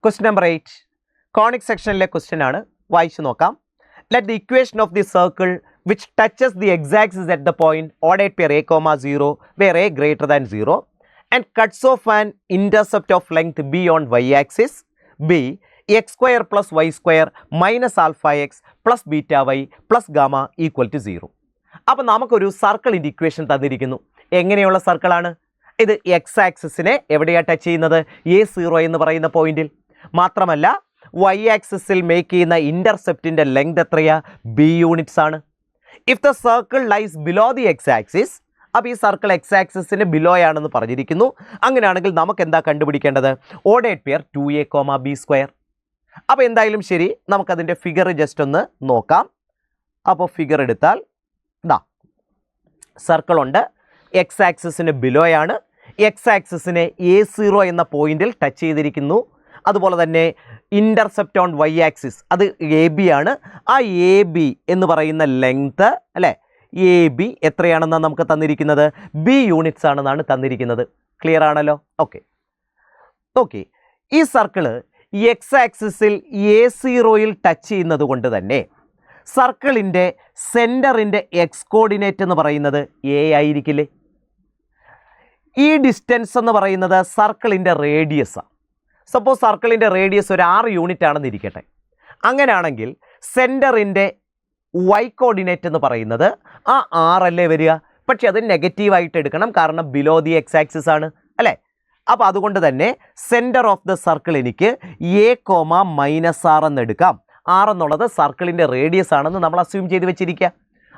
Question number 8. Conic sectionലെ question ആണ്. വായിച്ചു നോക്കാം. Let the equation of the circle which touches the x-axis at the point ordinate pair a, 0 where a greater than 0 and cuts off an intercept of length b on y-axis b x square plus y square minus alpha x plus beta y plus gamma equal to 0. അപ്പോൾ നമുക്കൊരു സർക്കിളിൻ്റെ equation തന്നിരിക്കുന്നു. എങ്ങനെയുള്ള സർക്കിളാണ് ഇത്? X ആക്സിസിനെ എവിടെയാണ് touch ചെയ്യുന്നത്? A0 എന്ന് പറയുന്ന പോയിന്റിൽ. മാത്രമല്ല വൈ ആക്സിസിൽ മേക്ക് ചെയ്യുന്ന ഇൻ്റർസെപ്റ്റിൻ്റെ ലെങ്ത് എത്രയാ? ബി യൂണിറ്റ്സ് ആണ്. If the circle lies below the X axis, അപ്പോൾ ഈ സർക്കിൾ എക്സ് ആക്സിസിന് ബിലോ ആണെന്ന് പറഞ്ഞിരിക്കുന്നു. അങ്ങനെയാണെങ്കിൽ നമുക്ക് എന്താ കണ്ടുപിടിക്കേണ്ടത്? Ordinate pair 2a, b². അപ്പോൾ എന്തായാലും ശരി, നമുക്കതിൻ്റെ ഫിഗർ ജസ്റ്റ് ഒന്ന് നോക്കാം. അപ്പോൾ ഫിഗർ എടുത്താൽ ഇതാ സർക്കിൾ ഉണ്ട്. എക്സ് ആക്സിസിന് ബിലോ ആണ്. എക്സ് ആക്സിസിനെ A0 എന്ന പോയിന്റിൽ ടച്ച് ചെയ്തിരിക്കുന്നു. അതുപോലെ തന്നെ ഇൻ്റർസെപ്റ്റ് ഓൺ വൈ ആക്സിസ് അത് AB ആണ്. ആ AB എന്ന് പറയുന്ന ലെങ്ത് അല്ലേ, AB എത്രയാണെന്നാണ് നമുക്ക് തന്നിരിക്കുന്നത്? B യൂണിറ്റ്സ് ആണെന്നാണ് തന്നിരിക്കുന്നത്. ക്ലിയർ ആണല്ലോ? ഓക്കെ ഓക്കെ ഈ സർക്കിള് എക്സ് ആക്സിസിൽ A0യിൽ ടച്ച് ചെയ്യുന്നത് കൊണ്ട് തന്നെ സർക്കിളിൻ്റെ സെൻറ്ററിൻ്റെ എക്സ് കോർഡിനേറ്റ് എന്ന് പറയുന്നത് A ആയിരിക്കില്ലേ? ഈ ഡിസ്റ്റൻസ് എന്ന് പറയുന്നത് സർക്കിളിൻ്റെ റേഡിയസാണ്. സപ്പോസ് സർക്കിളിൻ്റെ റേഡിയസ് ഒരു 6 യൂണിറ്റ് ആണെന്ന് ഇരിക്കട്ടെ. അങ്ങനെയാണെങ്കിൽ സെൻറ്ററിൻ്റെ വൈ കോർഡിനേറ്റ് എന്ന് പറയുന്നത് ആ 6 അല്ലേ വരിക? പക്ഷെ അത് നെഗറ്റീവായിട്ട് എടുക്കണം, കാരണം ബിലോ ദി എക്സ് ആക്സിസ് ആണ് അല്ലേ. അപ്പോൾ അതുകൊണ്ട് തന്നെ സെൻറ്റർ ഓഫ് ദ സർക്കിൾ എനിക്ക് A,-R എന്ന് എടുക്കാം. 6 എന്നുള്ളത് സർക്കിളിൻ്റെ റേഡിയസ് ആണെന്ന് നമ്മൾ അസ്യൂം ചെയ്ത് വെച്ചിരിക്കുക.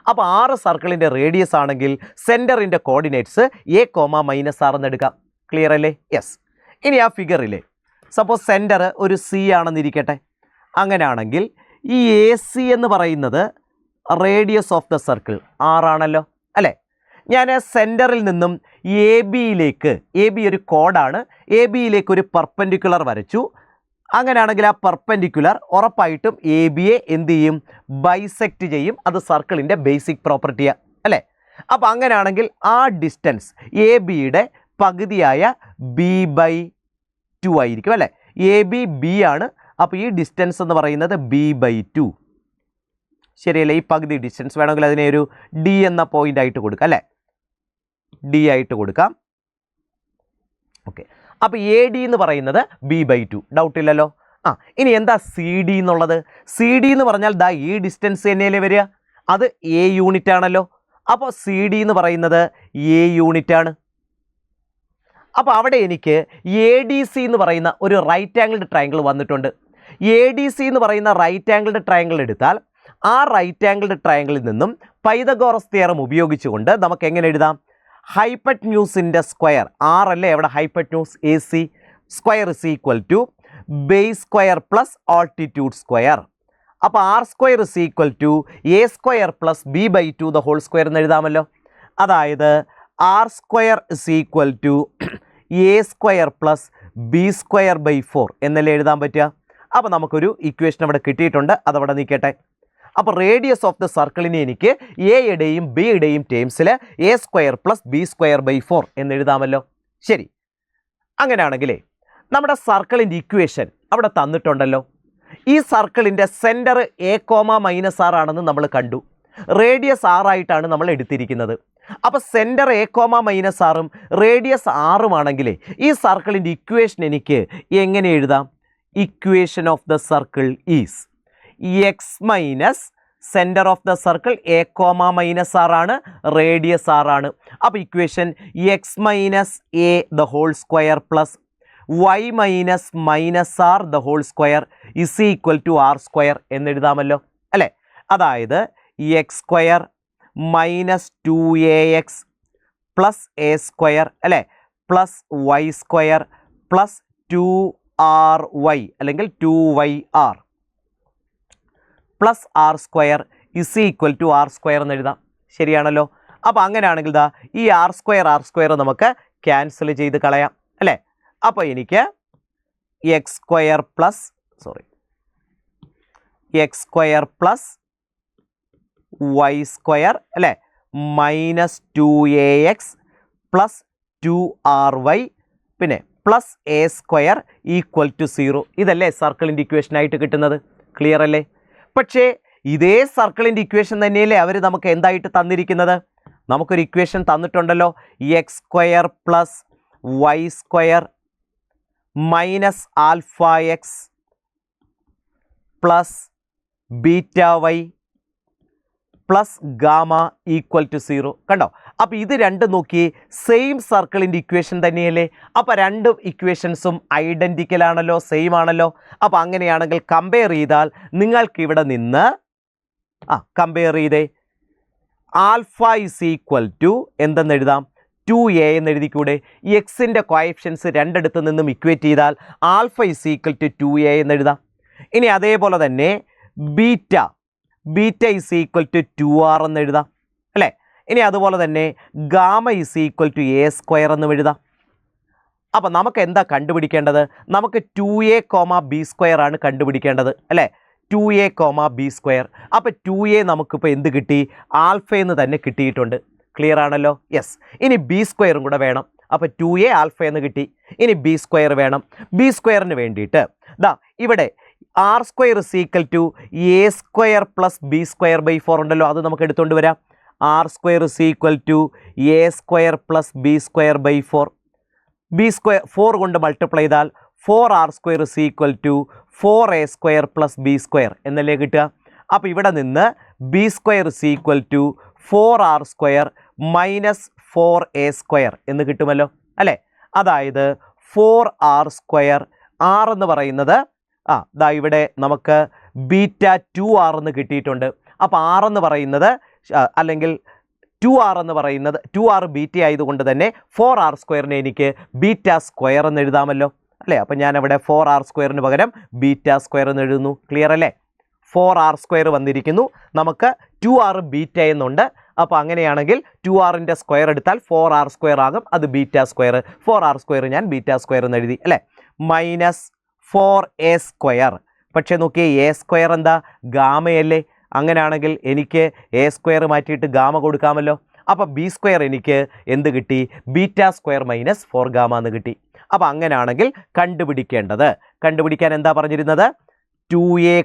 അപ്പോൾ 6 സർക്കിളിൻ്റെ റേഡിയസ് ആണെങ്കിൽ സെൻറ്ററിൻ്റെ കോർഡിനേറ്റ്സ് A,-R എന്ന് എടുക്കാം. ക്ലിയർ അല്ലേ? യെസ്. ഇനി ആ ഫിഗറിലെ സപ്പോസ് സെൻറ്റർ ഒരു C ആണെന്നിരിക്കട്ടെ. അങ്ങനെയാണെങ്കിൽ ഈ AC എന്ന് പറയുന്നത് റേഡിയസ് ഓഫ് ദ സർക്കിൾ 6 ആണല്ലോ അല്ലേ. ഞാൻ സെൻറ്ററിൽ നിന്നും AB ഒരു കോഡാണ്, AB ഒരു പെർപെൻഡിക്കുലർ വരച്ചു. അങ്ങനെയാണെങ്കിൽ ആ പെർപെൻഡിക്കുലർ ഉറപ്പായിട്ടും ABയെ എന്ത് ചെയ്യും? ബൈസെക്റ്റ് ചെയ്യും. അത് സർക്കിളിൻ്റെ ബേസിക് പ്രോപ്പർട്ടിയാണ് അല്ലേ. അപ്പോൾ അങ്ങനെയാണെങ്കിൽ ആ ഡിസ്റ്റൻസ് ABയുടെ പകുതിയായ B/2 ആയിരിക്കും അല്ലേ. AB B ആണ്. അപ്പോൾ ഈ ഡിസ്റ്റൻസ് എന്ന് പറയുന്നത് B/2 ശരിയല്ലേ. ഈ പകുതി ഡിസ്റ്റൻസ് വേണമെങ്കിൽ അതിനെ ഒരു D എന്ന പോയിൻ്റ് ആയിട്ട് കൊടുക്കാം അല്ലേ. D ആയിട്ട് കൊടുക്കാം. ഓക്കെ. അപ്പോൾ AD എന്ന് പറയുന്നത് B/2, ഡൗട്ടില്ലല്ലോ. ഇനി എന്താ CD എന്നുള്ളത്? CD എന്ന് പറഞ്ഞാൽ ദാ ഈ ഡിസ്റ്റൻസ് തന്നെയല്ലേ വരിക? അത് A യൂണിറ്റ് ആണല്ലോ. അപ്പോൾ CD എന്ന് പറയുന്നത് A യൂണിറ്റ് ആണ്. അപ്പോൾ അവിടെ എനിക്ക് ADC എന്ന് പറയുന്ന ഒരു റൈറ്റ് ആംഗിൾഡ് ട്രയാങ്കിൾ വന്നിട്ടുണ്ട്. ADC എന്ന് പറയുന്ന റൈറ്റ് ആംഗിൾഡ് ട്രയാങ്കിൾ എടുത്താൽ ആ റൈറ്റ് ആംഗിൾഡ് ട്രയാങ്കിളിൽ നിന്നും പൈതഗോറസ് തിയറം ഉപയോഗിച്ചുകൊണ്ട് നമുക്ക് എങ്ങനെ എഴുതാം? ഹൈപ്പറ്റ്ന്യൂസിൻ്റെ സ്ക്വയർ, R അല്ലേ എവിടെ hypotenuse, AC square is equal to base square plus altitude square. അപ്പോൾ R square is equal to A square plus B/2 the whole square എന്ന് എഴുതാമല്ലോ. അതായത് R square is equal to A square plus B²/4 എന്നല്ലേ എഴുതാൻ പറ്റുക. അപ്പോൾ നമുക്കൊരു equation അവിടെ കിട്ടിയിട്ടുണ്ട്, അതവിടെ നിൽക്കട്ടെ. അപ്പോൾ റേഡിയസ് ഓഫ് ദ സർക്കിളിനെ എനിക്ക് എയുടെയും ബിയുടെയും ടേംസിൽ A² പ്ലസ് B²/4 എന്ന് എഴുതാമല്ലോ. ശരി, അങ്ങനെയാണെങ്കിലേ നമ്മുടെ സർക്കിളിൻ്റെ ഇക്വേഷൻ അവിടെ തന്നിട്ടുണ്ടല്ലോ. ഈ സർക്കിളിൻ്റെ സെൻറ്റർ A,-R ആണെന്ന് നമ്മൾ കണ്ടു. റേഡിയസ് 6 ആയിട്ടാണ് നമ്മൾ എടുത്തിരിക്കുന്നത്. അപ്പോൾ സെൻറ്റർ A,-R റേഡിയസ് 6 ആണെങ്കിലേ ഈ സർക്കിളിൻ്റെ ഇക്വേഷൻ എനിക്ക് എങ്ങനെ എഴുതാം? Equation of the circle is X minus centre of the circle A,-R ആണ്, റേഡിയസ് 6 ആണ്. അപ്പോൾ equation x-A the whole square plus y-R the whole square is equal to R² എന്നെഴുതാമല്ലോ അല്ലേ. അതായത് x² minus 2ax plus A² അല്ലേ plus y² plus 2ry അല്ലെങ്കിൽ 2yr plus R² is equal to R² എന്ന് എഴുതാം. ശരിയാണല്ലോ. അപ്പോൾ അങ്ങനെയാണെങ്കിൽ ദാ ഈ R² നമുക്ക് ക്യാൻസൽ ചെയ്ത് കളയാം അല്ലേ. അപ്പോൾ എനിക്ക് x² പ്ലസ് y² അല്ലേ മൈനസ് 2ax പ്ലസ് 2ry പിന്നെ plus A square equal to 0. ഇതല്ലേ സർക്കിളിൻ്റെ ഇക്വേഷനായിട്ട് കിട്ടുന്നത്? ക്ലിയർ അല്ലേ? പക്ഷേ ഇതേ സർക്കിളിൻ്റെ ഇക്വേഷൻ തന്നെയല്ലേ അവർ നമുക്ക് എന്തായിട്ട് തന്നിരിക്കുന്നത്? നമുക്കൊരു ഇക്വേഷൻ തന്നിട്ടുണ്ടല്ലോ, X square plus Y square minus alpha X plus beta Y plus gamma equal to 0. കണ്ടോ? അപ്പോൾ ഇത് രണ്ടും നോക്കി സെയിം സർക്കിളിൻ്റെ ഇക്വേഷൻ തന്നെയല്ലേ? അപ്പോൾ രണ്ട് ഇക്വേഷൻസും ഐഡൻറ്റിക്കൽ ആണല്ലോ, സെയിം ആണല്ലോ. അപ്പോൾ അങ്ങനെയാണെങ്കിൽ കമ്പയർ ചെയ്താൽ നിങ്ങൾക്ക് ഇവിടെ നിന്ന് കമ്പയർ ചെയ്തേ, ആൽഫ ഇസ് ഈക്വൽ ടു എന്തെന്ന് എഴുതാം? 2a എന്ന് എഴുതിക്കൂടെ? എക്സിൻ്റെ കോഎഫിഷ്യൻസ് രണ്ടിടത്ത് നിന്നും ഇക്വേറ്റ് ചെയ്താൽ alpha is equal to 2a എന്ന് എഴുതാം. ഇനി അതേപോലെ തന്നെ beta is equal to 2r എന്ന് എഴുതാം അല്ലേ? ഇനി അതുപോലെ തന്നെ gamma is equal to A square എന്നും എഴുതാം. അപ്പോൾ നമുക്ക് എന്താ കണ്ടുപിടിക്കേണ്ടത്? നമുക്ക് 2a, b സ്ക്വയർ ആണ് കണ്ടുപിടിക്കേണ്ടത് അല്ലേ? 2a, b square. അപ്പോൾ 2a നമുക്കിപ്പോൾ എന്ത് കിട്ടി? ആൽഫയെന്ന് തന്നെ കിട്ടിയിട്ടുണ്ട്. ക്ലിയർ ആണല്ലോ? യെസ്. ഇനി ബി സ്ക്വയറും കൂടെ വേണം. അപ്പോൾ 2a ആൽഫ എന്ന് കിട്ടി. ഇനി ബി സ്ക്വയർ വേണം. ബി സ്ക്വയറിന് വേണ്ടിയിട്ട് ഇവിടെ R square is equal to A square plus B square by 4 ഉണ്ടല്ലോ, അത് നമുക്ക് എടുത്തുകൊണ്ട് വരാം. R square is equal to A square plus B square by 4. B square 4 കൊണ്ട് മൾട്ടിപ്ലൈ ചെയ്താൽ 4r square is equal to 4a square plus B square എന്നല്ലേ കിട്ടുക? അപ്പോൾ ഇവിടെ നിന്ന് B square is equal to 4r square minus 4a square എന്ന് കിട്ടുമല്ലോ അല്ലേ? അതായത് 4r സ്ക്വയർ, r എന്ന് പറയുന്നത് ഇവിടെ നമുക്ക് ബീറ്റ 2r എന്ന് കിട്ടിയിട്ടുണ്ട്. അപ്പോൾ r എന്ന് പറയുന്നത് അല്ലെങ്കിൽ 2r എന്ന് പറയുന്നത് 2r ബീറ്റ ആയതുകൊണ്ട് തന്നെ 4r സ്ക്വയറിനെ എനിക്ക് ബീറ്റ സ്ക്വയർ എന്ന് എഴുതാമല്ലോ അല്ലേ? അപ്പോൾ ഞാനവിടെ 4r സ്ക്വയറിന് പകരം ബീറ്റ സ്ക്വയർ എന്ന് എഴുതുന്നു. ക്ലിയർ അല്ലേ? 4r സ്ക്വയർ വന്നിരിക്കുന്നു, നമുക്ക് 2r ബീറ്റ എന്നുണ്ട്. അപ്പോൾ അങ്ങനെയാണെങ്കിൽ 2rൻ്റെ സ്ക്വയർ എടുത്താൽ 4r സ്ക്വയർ ആകും, അത് ബീറ്റ സ്ക്വയർ. 4r സ്ക്വയർ ഞാൻ ബീറ്റ സ്ക്വയർ എന്ന് എഴുതി അല്ലേ? Minus 4a square. പക്ഷേ നോക്കിയേ, എ സ്ക്വയർ എന്താ? ഗാമയല്ലേ? അങ്ങനെയാണെങ്കിൽ എനിക്ക് എ സ്ക്വയർ മാറ്റിയിട്ട് ഗാമ കൊടുക്കാമല്ലോ. അപ്പോൾ ബി സ്ക്വയർ എനിക്ക് എന്ത് കിട്ടി? ബീറ്റ സ്ക്വയർ മൈനസ് 4 ഗാമ എന്ന് കിട്ടി. അപ്പോൾ അങ്ങനെയാണെങ്കിൽ കണ്ടുപിടിക്കാൻ എന്താ പറഞ്ഞിരുന്നത്? 2a,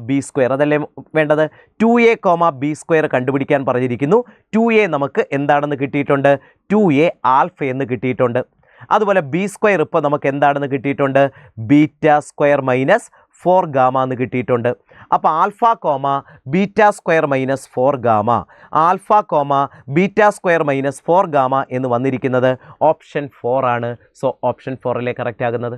b സ്ക്വയർ, അതല്ലേ വേണ്ടത്? 2a, b സ്ക്വയർ കണ്ടുപിടിക്കാൻ പറഞ്ഞിരിക്കുന്നു. 2a നമുക്ക് എന്താണെന്ന് കിട്ടിയിട്ടുണ്ട്? 2a ആൽഫ എന്ന് കിട്ടിയിട്ടുണ്ട്. അതുപോലെ ബി സ്ക്വയർ ഇപ്പോൾ നമുക്ക് എന്താണെന്ന് കിട്ടിയിട്ടുണ്ട്? ബീറ്റ സ്ക്വയർ മൈനസ് 4 ഗാമ എന്ന് കിട്ടിയിട്ടുണ്ട്. അപ്പോൾ alpha beta square minus 4 gamma, alpha beta square minus 4 gamma എന്ന് വന്നിരിക്കുന്നത് ഓപ്ഷൻ 4 ആണ്. സോ ഓപ്ഷൻ 4 അല്ലേ കറക്റ്റ് ആകുന്നത്?